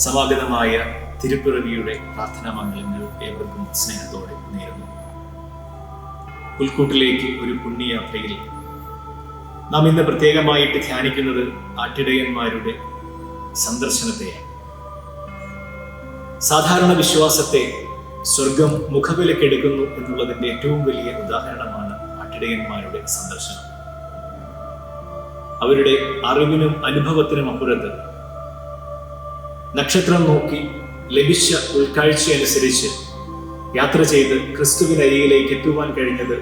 സമാഗതമായ തിരുപ്പിറവിയുടെ പ്രാർത്ഥനാ മംഗളങ്ങൾ ഏവർക്കും സ്നേഹത്തോടെ നേരുന്നു. പുൽക്കൂട്ടിലേക്ക് ഒരു പുണ്യയാത്രയിൽ നാം ഇന്ന് പ്രത്യേകമായിട്ട് ധ്യാനിക്കുന്നത് ആട്ടിടയന്മാരുടെ സന്ദർശനത്തെയാണ്. സാധാരണ വിശ്വാസത്തെ സ്വർഗം മുഖവിലക്കെടുക്കുന്നു എന്നുള്ളതിന്റെ ഏറ്റവും വലിയ ഉദാഹരണമാണ് ആട്ടിടയന്മാരുടെ സന്ദർശനം. അവരുടെ അറിവിനും അനുഭവത്തിനും അപ്പുറത്ത് നക്ഷത്രം നോക്കി ലഭിച്ച ഉൾക്കാഴ്ച അനുസരിച്ച് യാത്ര ചെയ്ത് ക്രിസ്തുവിനരികിലേക്ക് എത്തുവാൻ കഴിഞ്ഞത്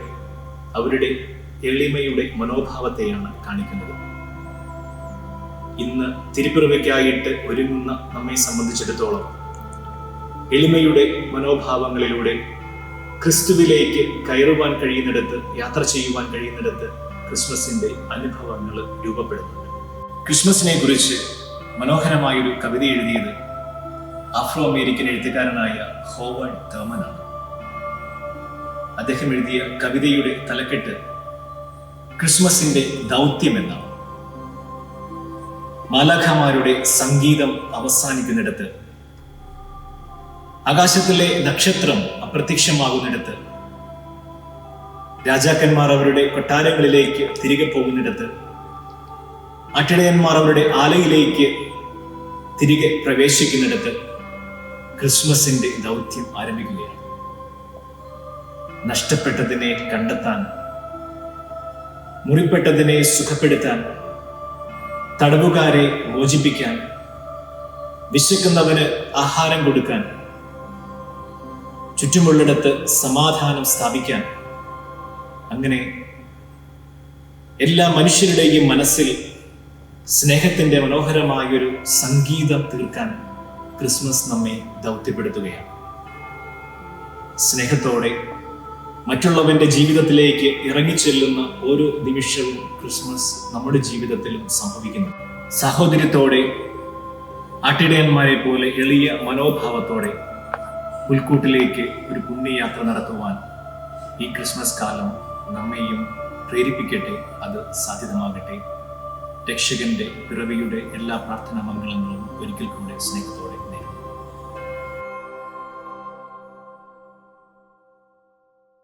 അവരുടെ എളിമയുടെ മനോഭാവത്തെയാണ് കാണിക്കുന്നത്. ഇന്ന് തിരുപ്പിറവിക്കായിട്ട് ഒരുങ്ങുന്ന നമ്മെ സംബന്ധിച്ചിടത്തോളം എളിമയുടെ മനോഭാവങ്ങളിലൂടെ ക്രിസ്തുവിലേക്ക് കയറുവാൻ കഴിയുന്നിടത്ത്, യാത്ര ചെയ്യുവാൻ കഴിയുന്നിടത്ത് ക്രിസ്മസിന്റെ അനുഭവങ്ങൾ രൂപപ്പെടുന്നുണ്ട്. ക്രിസ്മസിനെ കുറിച്ച് മനോഹരമായൊരു കവിത എഴുതിയത് ആഫ്രോ അമേരിക്കൻ എഴുത്തുകാരനായ ഹോവാർഡ് തേമനാണ്. അദ്ദേഹം എഴുതിയ കവിതയുടെ തലക്കെട്ട് ക്രിസ്മസിന്റെ ദൗത്യം എന്നാണ്. മാലാഖമാരുടെ സംഗീതം അവസാനിക്കുന്നിടത്ത്, ആകാശത്തിലെ നക്ഷത്രം അപ്രത്യക്ഷമാകുന്നിടത്ത്, രാജാക്കന്മാർ അവരുടെ കൊട്ടാരങ്ങളിലേക്ക് തിരികെ പോകുന്നിടത്ത്, ആട്ടിടയന്മാർ അവരുടെ ആലയിലേക്ക് തിരികെ പ്രവേശിക്കുന്നിടത്ത് ക്രിസ്മസിന്റെ ദൗത്യം ആരംഭിക്കുകയാണ്. നഷ്ടപ്പെട്ടതിനെ കണ്ടെത്താൻ, മുറിപ്പെട്ടതിനെ സുഖപ്പെടുത്താൻ, തടവുകാരെ മോചിപ്പിക്കാൻ, വിശക്കുന്നവന് ആഹാരം കൊടുക്കാൻ, ചുറ്റുമുള്ളിടത്ത് സമാധാനം സ്ഥാപിക്കാൻ, അങ്ങനെ എല്ലാ മനുഷ്യരുടെയും മനസ്സിൽ സ്നേഹത്തിന്റെ മനോഹരമായൊരു സംഗീതം തീർക്കാൻ ക്രിസ്മസ് നമ്മെ ദൗത്യപ്പെടുത്തുകയാണ്. സ്നേഹത്തോടെ മറ്റുള്ളവന്റെ ജീവിതത്തിലേക്ക് ഇറങ്ങിച്ചെല്ലുന്ന ഓരോ നിമിഷവും ക്രിസ്മസ് നമ്മുടെ ജീവിതത്തിലും സംഭവിക്കുന്നു. സാഹോദര്യത്തോടെ, ആട്ടിടയന്മാരെ പോലെ എളിയ മനോഭാവത്തോടെ പുൽക്കൂട്ടിലേക്ക് ഒരു പുണ്യയാത്ര നടത്തുവാൻ ഈ ക്രിസ്മസ് കാലം നമ്മെയും പ്രേരിപ്പിക്കട്ടെ. അത് സാധ്യതമാകട്ടെ. രക്ഷകന്റെ പിറവിയുടെ എല്ലാ പ്രാർത്ഥനാ മംഗളങ്ങളും ഒരിക്കൽ കൂടെ സ്നേഹത്തോടെ